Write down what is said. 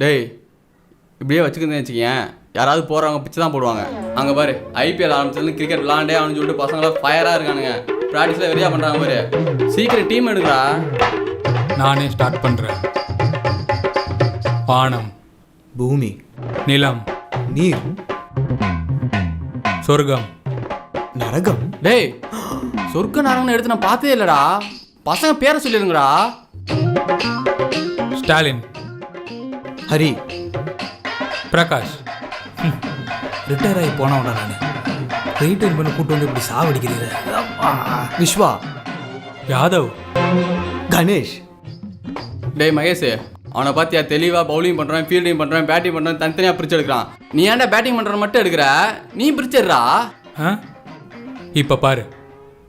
டேய் இப்படியே வச்சுக்கின்னு வச்சுக்கேன், யாராவது போகிறவங்க பிச்சு தான் போடுவாங்க. அங்கே பாரு, ஐபிஎல் ஆரம்பிச்சதுலேருந்து கிரிக்கெட் விளாண்டே அவனு சொல்லிட்டு பசங்களாம் ஃபயராக இருக்கானுங்க. ப்ராக்டிஸில் வெறியா பண்ணுறாங்க பாரு. சீக்கிரம் டீம் எடுக்கிறா. நானே ஸ்டார்ட் பண்ணுறேன். வானம், பூமி, நிலம், நீர், சொர்க்கம், நரகம். டேய் சொர்க்க நரகம்னு எடுத்து நான் பார்த்ததே இல்லைடா. பசங்க பேரை சொல்லிடுங்கடா. ஸ்டாலின், ஹரி. பிரகாஷ். ரிட்டையர் ஆகி போனவனா நான். ரிட்டையர் பண்ணி கூட்டு வந்து இப்படி சாவடிக்கிறீங்க. விஸ்வா, யாதவ், கணேஷ். டேய் மகேஷ், அவனை பார்த்தியா தெளிவாக பவுலிங் பண்ணுறான், ஃபீல்டிங் பண்ணுறான், பேட்டிங் பண்ணுறான், தனித்தனியாக பிரித்து எடுக்கிறான். நீ ஏன்டா பேட்டிங் பண்ணுற மட்டும் எடுக்கிற? நீ பிரிச்சிடுறா. இப்போ பாரு,